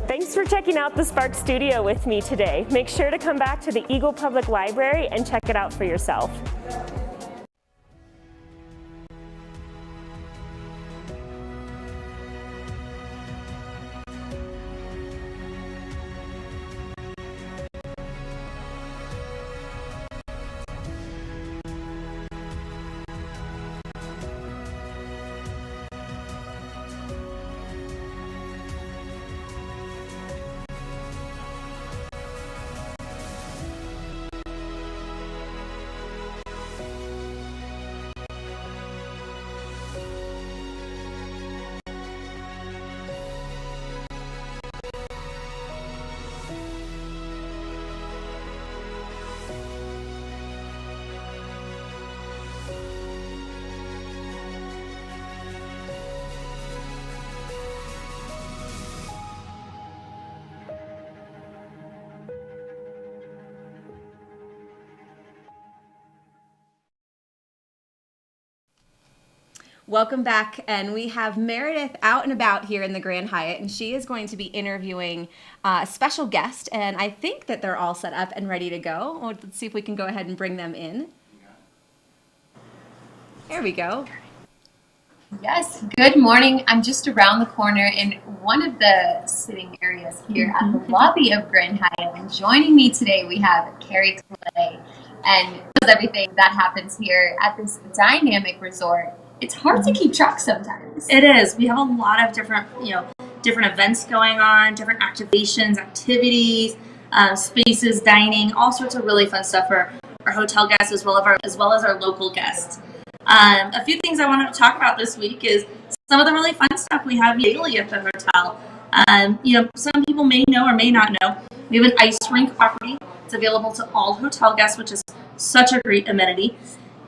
Thanks for checking out the Spark Studio with me today. Make sure to come back to the Eagle Public Library and check it out for yourself. Welcome back, and we have Meredith out and about here in the Grand Hyatt, and she is going to be interviewing a special guest, and I think that they're all set up and ready to go. Let's see if we can go ahead and bring them in. There we go. Yes, good morning. I'm just around the corner in one of the sitting areas here at the lobby of Grand Hyatt, and joining me today we have Carrie Clay, and does everything that happens here at this dynamic resort. It's hard to keep track sometimes. It is. We have a lot of different events going on, different activations, activities, spaces, dining, all sorts of really fun stuff for our hotel guests as well as our local guests. A few things I wanted to talk about this week is some of the really fun stuff we have daily at the hotel. Some people may know or may not know, we have an ice rink property. It's available to all hotel guests, which is such a great amenity.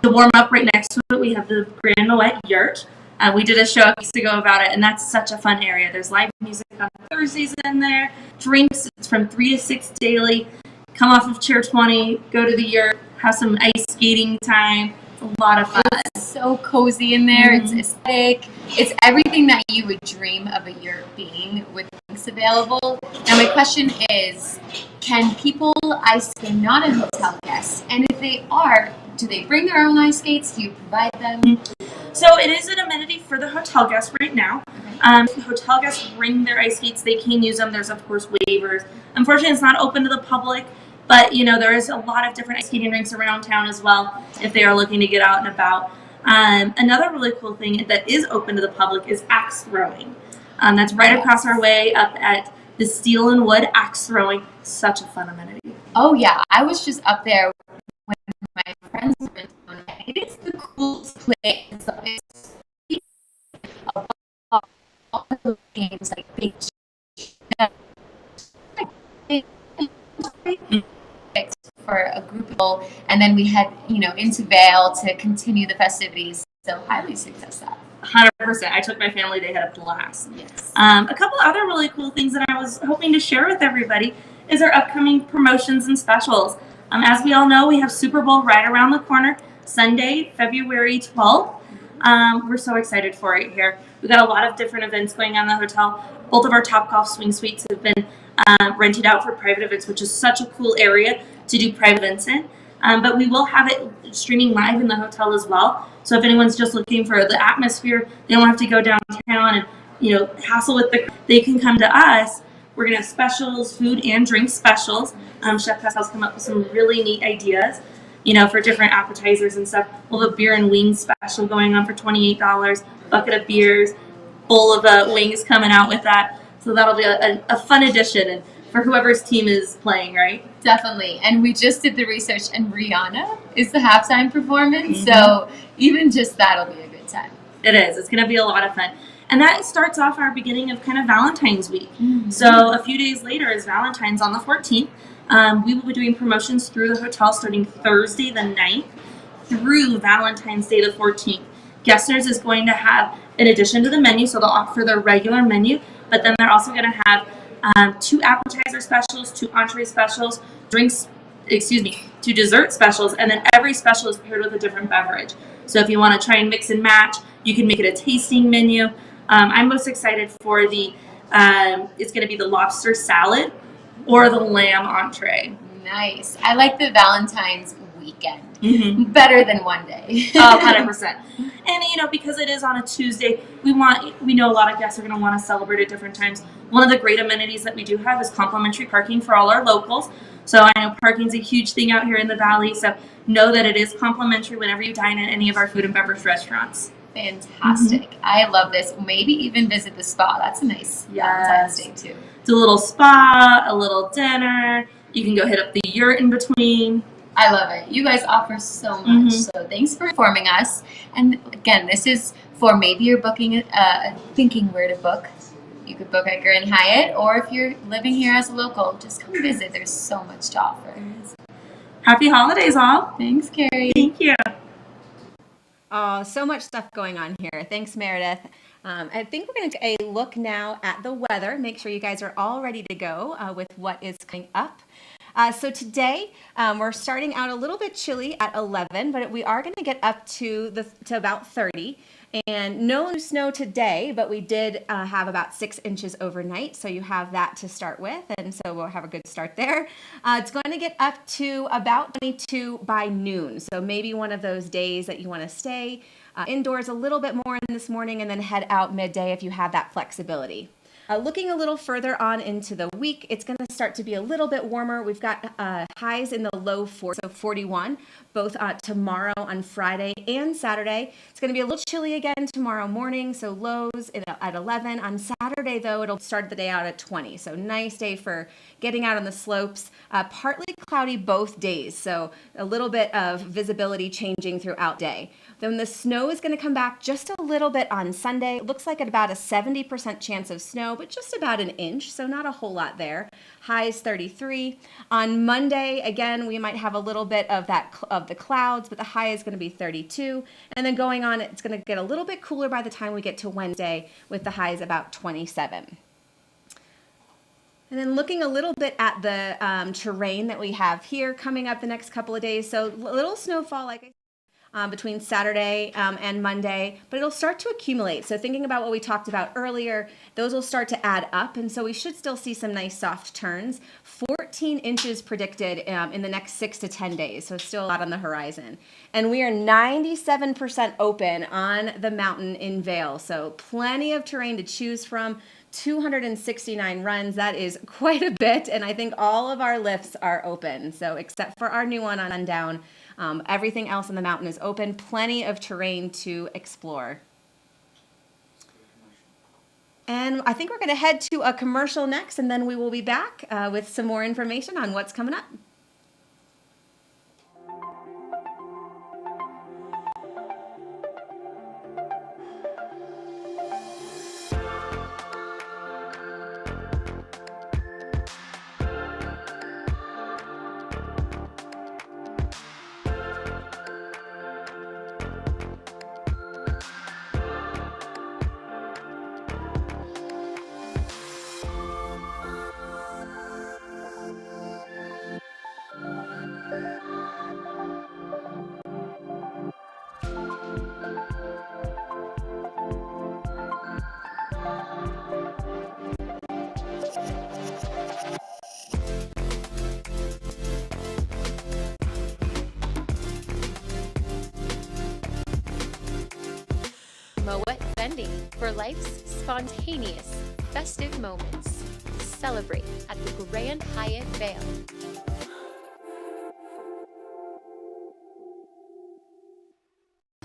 To warm up right next to it, we have the Grand Moet Yurt. We did a show a week ago about it, and that's such a fun area. There's live music on Thursdays in there, drinks. It's from 3 to 6 daily. Come off of Chair 20, go to the yurt, have some ice skating time. It's a lot of fun. It's so cozy in there. It's aesthetic. It's everything that you would dream of a yurt being with drinks available. Now my question is, can people ice skate non-hotel guests? And if they are, do they bring their own ice skates? Do you provide them? So it is an amenity for the hotel guests right now. If the hotel guests bring their ice skates, they can use them. There's of course waivers. Unfortunately, it's not open to the public, but there is a lot of different ice skating rinks around town as well if they are looking to get out and about. Another really cool thing that is open to the public is axe throwing. That's right across our way up at the Steel and Wood Axe Throwing. Such a fun amenity. Oh yeah, I was just up there when my friends were in town. It is the coolest place. It's all the games like big for a group of people, and then we head into Vail to continue the festivities. So highly suggest that. 100%. I took my family. They had a blast. Yes. A couple other really cool things that I was hoping to share with everybody is our upcoming promotions and specials. As we all know, we have Super Bowl right around the corner, Sunday, February 12th. We're so excited for it here. We've got a lot of different events going on in the hotel. Both of our Topgolf swing suites have been rented out for private events, which is such a cool area to do private events in. But we will have it streaming live in the hotel as well. So if anyone's just looking for the atmosphere, they don't have to go downtown and hassle with they can come to us. We're gonna have specials, food and drink specials. Chef Pascal's come up with some really neat ideas, for different appetizers and stuff. We'll have a beer and wings special going on for $28, bucket of beers, bowl of wings coming out with that. So that'll be a fun addition and for whoever's team is playing, right? Definitely. And we just did the research, and Rihanna is the halftime performance. So even just that'll be a good time. It is. It's going to be a lot of fun. And that starts off our beginning of kind of Valentine's week. So a few days later is Valentine's on the 14th. We will be doing promotions through the hotel starting Thursday the 9th through Valentine's Day the 14th. Guesters is going to have, in addition to the menu, so they'll offer their regular menu, but then they're also going to have 2 appetizer specials, 2 entree specials, two dessert specials, and then every special is paired with a different beverage. So if you want to try and mix and match, you can make it a tasting menu. I'm most excited for it's going to be the lobster salad or the lamb entree. Nice. I like the Valentine's weekend. Better than one day. 100%. And because it is on a Tuesday, we know a lot of guests are going to want to celebrate at different times. One of the great amenities that we do have is complimentary parking for all our locals. So I know parking's a huge thing out here in the Valley. So know that it is complimentary whenever you dine at any of our food and beverage restaurants. Fantastic. I love this. Maybe even visit the spa. That's a nice Valentine's Day too. It's a little spa, a little dinner. You can go hit up the yurt in between. I love it. You guys offer so much. So thanks for informing us. And again, this is for maybe you're booking, thinking where to book. You could book at Grand Hyatt, or if you're living here as a local, just come visit. There's so much to offer. Happy holidays, all. Thanks, Carrie. Thank you. Oh, so much stuff going on here. Thanks, Meredith. I think we're going to take a look now at the weather. Make sure you guys are all ready to go with what is coming up. So today we're starting out a little bit chilly at 11, but we are going to get up to about 30. And no snow today, but we did have about 6 inches overnight. So you have that to start with. And so we'll have a good start there. It's going to get up to about 22 by noon. So maybe one of those days that you want to stay indoors a little bit more in this morning and then head out midday if you have that flexibility. Looking a little further on into the week, it's going to start to be a little bit warmer. We've got highs in the low 40s, so 41, both tomorrow on Friday and Saturday. It's going to be a little chilly again tomorrow morning, so lows at 11. On Saturday, though, it'll start the day out at 20, so nice day for getting out on the slopes. Partly cloudy both days, so a little bit of visibility changing throughout day. Then the snow is going to come back just a little bit on Sunday. It looks like at about a 70% chance of snow, but just about an inch, so not a whole lot there. Highs 33. On Monday, again, we might have a little bit of the clouds, but the high is going to be 32. And then going on, it's going to get a little bit cooler by the time we get to Wednesday with the highs about 27. And then looking a little bit at the terrain that we have here coming up the next couple of days. So little snowfall, like I said, between Saturday and Monday, but it'll start to accumulate. So thinking about what we talked about earlier, those will start to add up. And so we should still see some nice soft turns. 14 inches predicted in the next 6 to 10 days. So still a lot on the horizon. And we are 97% open on the mountain in Vail. So plenty of terrain to choose from. 269 runs, that is quite a bit, and I think all of our lifts are open. So except for our new one on Sundown, everything else on the mountain is open. Plenty of terrain to explore. And I think we're going to head to a commercial next, and then we will be back with some more information on what's coming up. Moet Vending for life's spontaneous, festive moments. Celebrate at the Grand Hyatt Vail.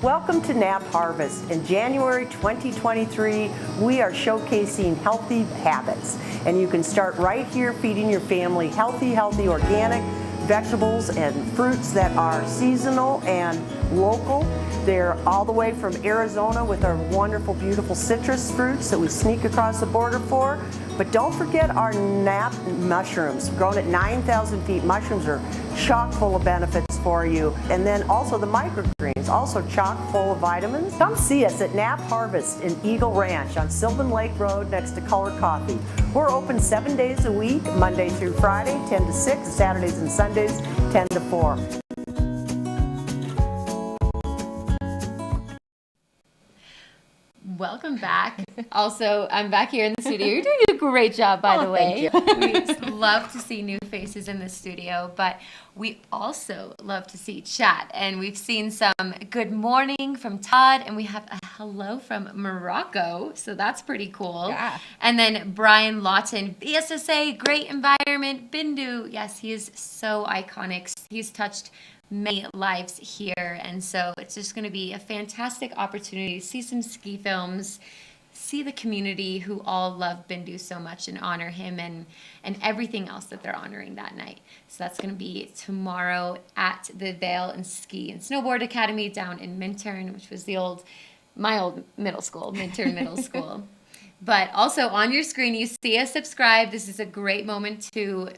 Welcome to Nap Harvest. In January 2023, we are showcasing healthy habits. And you can start right here feeding your family healthy organic vegetables and fruits that are seasonal and local. They're all the way from Arizona with our wonderful, beautiful citrus fruits that we sneak across the border for. But don't forget our nap mushrooms. Grown at 9,000 feet, mushrooms are chock full of benefits for you. And then also the microgreens, also chock full of vitamins. Come see us at Nap Harvest in Eagle Ranch on Sylvan Lake Road next to Color Coffee. We're open 7 days a week, Monday through Friday, 10 to 6, Saturdays and Sundays, 10 to 4. Welcome back. Also, I'm back here in the studio. You're doing a great job, by the way. We love to see new faces in the studio, but we also love to see chat. And we've seen some good morning from Todd, and we have a hello from Morocco. So that's pretty cool. Yeah. And then Brian Lawton, BSSA, great environment. Bindu, yes, he is so iconic. He's touched many lives here, and so it's just going to be a fantastic opportunity to see some ski films, see the community who all love Bindu so much and honor him and everything else that they're honoring that night. So that's going to be tomorrow at the Vail and Ski and Snowboard Academy down in Minturn, which was my old middle school, Minturn Middle School. But also on your screen, you see us subscribe. This is a great moment to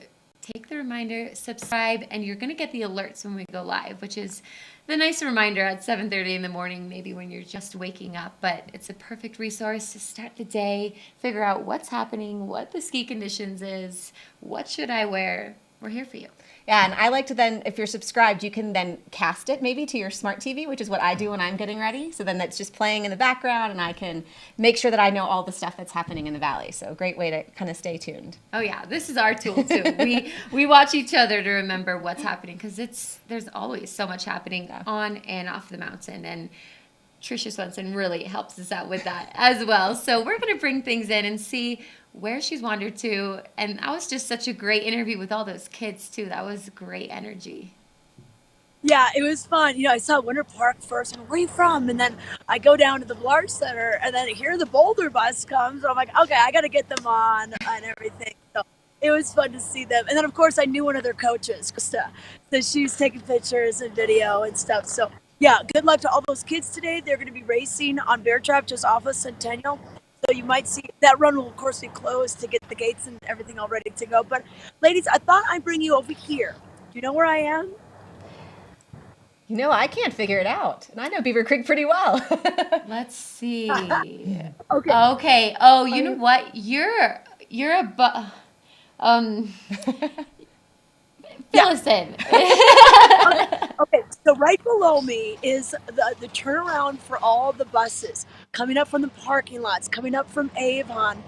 take the reminder, subscribe, and you're going to get the alerts when we go live, which is the nice reminder at 7:30 in the morning, maybe when you're just waking up. But it's a perfect resource to start the day, figure out what's happening, what the ski conditions is, what should I wear. We're here for you. Yeah, and I like to then, if you're subscribed, you can then cast it maybe to your smart TV, which is what I do when I'm getting ready. So then that's just playing in the background, and I can make sure that I know all the stuff that's happening in the valley. So great way to kind of stay tuned. Oh yeah, this is our tool too. We watch each other to remember what's happening, because there's always so much happening on and off the mountain, and Tricia Swenson really helps us out with that as well. So we're going to bring things in and see where she's wandered to. And that was just such a great interview with all those kids too. That was great energy. Yeah, it was fun. I saw Winter Park first. Where are you from? And then I go down to the Blarge Center, and then here the Boulder bus comes. And I'm like, okay, I got to get them on and everything. So it was fun to see them. And then, of course, I knew one of their coaches, Krista. So she was taking pictures and video and stuff. So, yeah, good luck to all those kids today. They're going to be racing on Bear Trap just off of Centennial. So you might see that run will, of course, be closed to get the gates and everything all ready to go. But, ladies, I thought I'd bring you over here. Do you know where I am? I can't figure it out. And I know Beaver Creek pretty well. Let's see. Okay. Oh, you know what? You're fill us in. Okay, so right below me is the turnaround for all the buses coming up from the parking lots, coming up from Avon,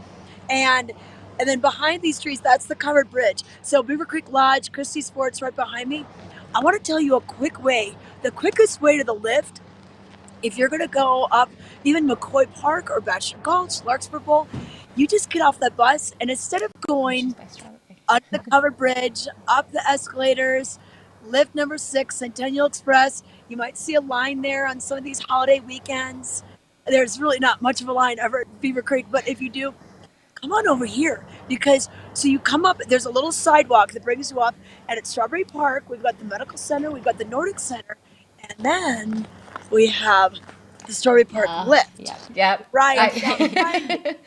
and then behind these trees, that's the covered bridge. So Beaver Creek Lodge, Christie Sports right behind me. I want to tell you a quick way, the quickest way to the lift. If you're going to go up even McCoy Park or Bachelor Gulch, Larkspur Bowl, you just get off that bus, and instead of going under the covered bridge, up the escalators, lift number 6, Centennial Express, you might see a line there on some of these holiday weekends. There's really not much of a line ever at Beaver Creek, but if you do, come on over here, because so you come up, there's a little sidewalk that brings you up, and at Strawberry Park, we've got the Medical Center, we've got the Nordic Center, and then we have the Strawberry Park lift. Yep. Right.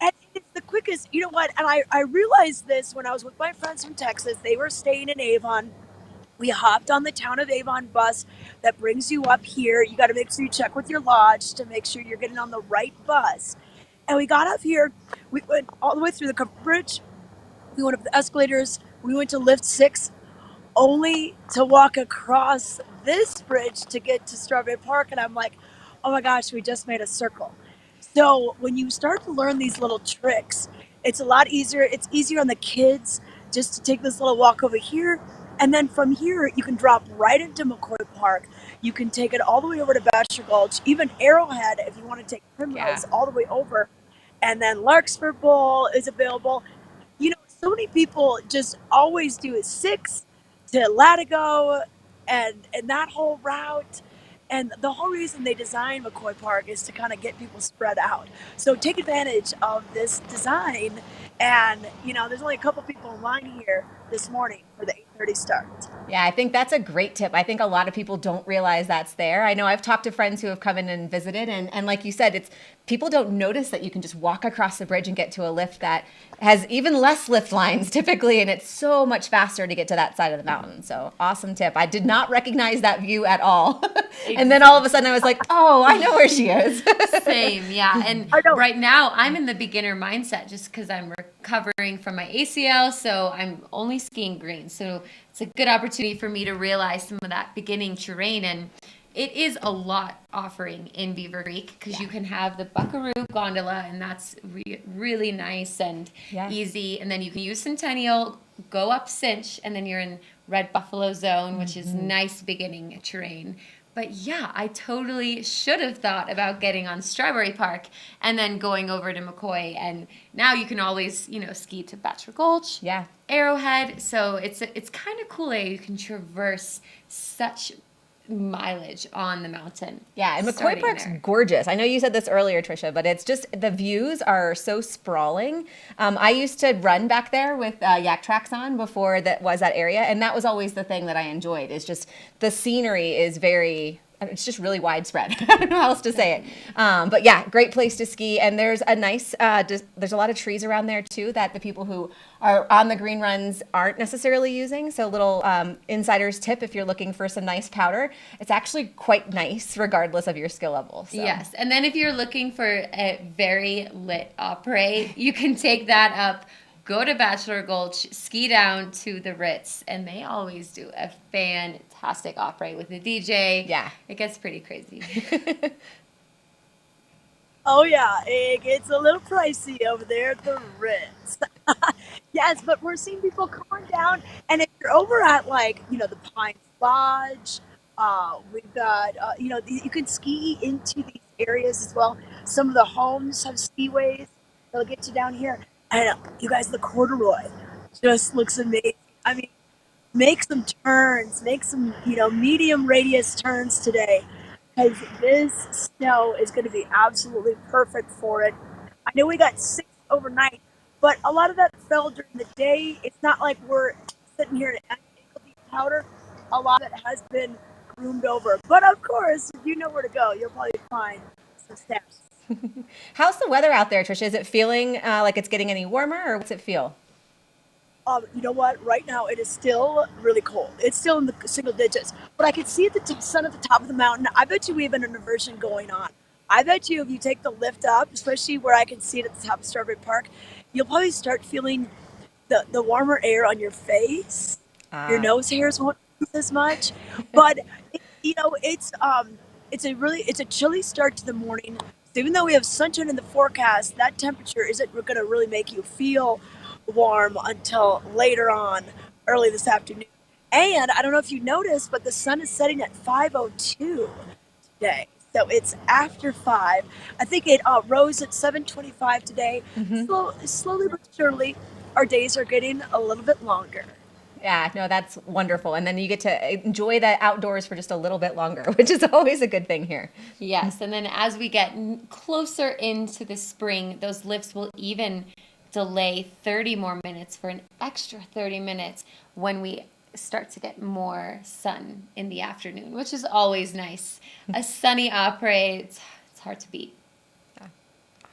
And it's the quickest, you know what, and I realized this when I was with my friends from Texas. They were staying in Avon. We hopped on the Town of Avon bus that brings you up here. You got to make sure you check with your lodge to make sure you're getting on the right bus. And we got up here, we went all the way through the covered bridge, we went up the escalators, we went to lift 6, only to walk across this bridge to get to Strawberry Park. And I'm like, oh my gosh, we just made a circle. So when you start to learn these little tricks, it's a lot easier. It's easier on the kids just to take this little walk over here, And then from here, you can drop right into McCoy Park. You can take it all the way over to Bachelor Gulch, even Arrowhead if you want to take Yeah. Primrose all the way over. And then Larkspur Bowl is available. You know, so many people just always do it 6 to Latigo and that whole route. And the whole reason they designed McCoy Park is to kind of get people spread out. So take advantage of this design. And, you know, there's only a couple people in line here this morning for the 8:30 start. Yeah, I think that's a great tip. I think a lot of people don't realize that's there. I know I've talked to friends who have come in and visited, and like you said, it's people don't notice that you can just walk across the bridge and get to a lift that has even less lift lines typically, and it's so much faster to get to that side of the mountain. So awesome tip. I did not recognize that view at all. And then all of a sudden I was like, oh, I know where she is. Same, yeah. And right now I'm in the beginner mindset just because I'm recovering from my ACL, so I'm only skiing green. So it's a good opportunity for me to realize some of that beginning terrain. And it is a lot offering in Beaver Creek because you can have the Buckaroo gondola, and that's really nice and easy. And then you can use Centennial, go up Cinch, and then you're in Red Buffalo Zone, which is nice beginning terrain. But yeah, I totally should have thought about getting on Strawberry Park and then going over to McCoy. And now you can always, you know, ski to Bachelor Gulch, Arrowhead. So it's kind of cool that you can traverse such mileage on the mountain. Yeah, and McCoy Park's gorgeous. I know you said this earlier, Trisha, but it's just the views are so sprawling. I used to run back there with yak tracks on before that was that area, and that was always the thing that I enjoyed. Is just the scenery is very. It's just really widespread. I don't know how else to say it. But yeah, great place to ski. And there's a nice, there's a lot of trees around there too that the people who are on the green runs aren't necessarily using. So little insider's tip if you're looking for some nice powder. It's actually quite nice regardless of your skill level. So. Yes. And then if you're looking for a very lit après, you can take that up. Go to Bachelor Gulch, ski down to the Ritz, and they always do a fantastic après with the DJ. Yeah. It gets pretty crazy. Oh yeah, it gets a little pricey over there at the Ritz. Yes, but we're seeing people coming down, and if you're over at like the Pines Lodge, we've got you can ski into these areas as well. Some of the homes have skiways that'll get you down here, and you guys, the corduroy just looks amazing. I mean, make some turns, make some medium radius turns today, because this snow is going to be absolutely perfect for it. I know we got 6 overnight, but a lot of that fell during the day. It's not like we're sitting here in ankle deep powder. A lot of it has been groomed over. But of course, if you know where to go, you'll probably find some steps. How's the weather out there, Trisha? Is it feeling like it's getting any warmer, or what's it feel? You know what? Right now, it is still really cold. It's still in the single digits. But I can see the sun at the top of the mountain. I bet you we have an inversion going on. I bet you if you take the lift up, especially where I can see it at the top of Strawberry Park, you'll probably start feeling the warmer air on your face. Your nose hairs won't move as much. But, it's a chilly start to the morning. So even though we have sunshine in the forecast, that temperature isn't going to really make you feel warm until later on, early this afternoon. And I don't know if you noticed, but the sun is setting at 5:02 today. So it's after 5. I think it rose at 7:25 today. Slowly but surely, our days are getting a little bit longer. Yeah, no, that's wonderful. And then you get to enjoy the outdoors for just a little bit longer, which is always a good thing here. Yes, and then as we get closer into the spring, those lifts will even delay 30 more minutes for an extra 30 minutes when we start to get more sun in the afternoon, which is always nice. A sunny après, it's hard to beat.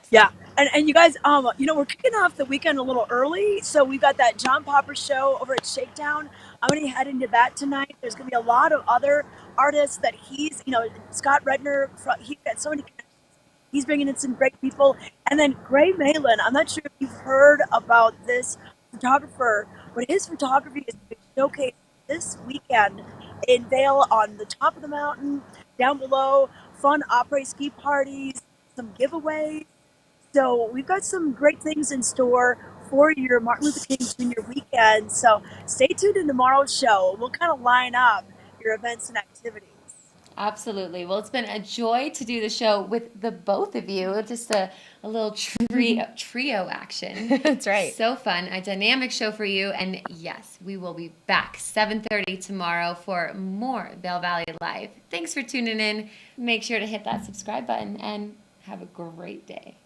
Yeah, and you guys, we're kicking off the weekend a little early, so we've got that John Popper show over at Shakedown. I'm going to head into that tonight. There's going to be a lot of other artists that Scott Redner, he's got so many connections. He's bringing in some great people. And then Gray Malin, I'm not sure if you've heard about this photographer, but his photography is being showcased this weekend in Vail on the top of the mountain, down below, fun après ski parties, some giveaways. So we've got some great things in store for your Martin Luther King Jr. weekend. So stay tuned in tomorrow's show. We'll kind of line up your events and activities. Absolutely. Well, it's been a joy to do the show with the both of you. Just a little trio action. That's right. So fun. A dynamic show for you. And yes, we will be back 7:30 tomorrow for more Vail Valley Live. Thanks for tuning in. Make sure to hit that subscribe button and have a great day.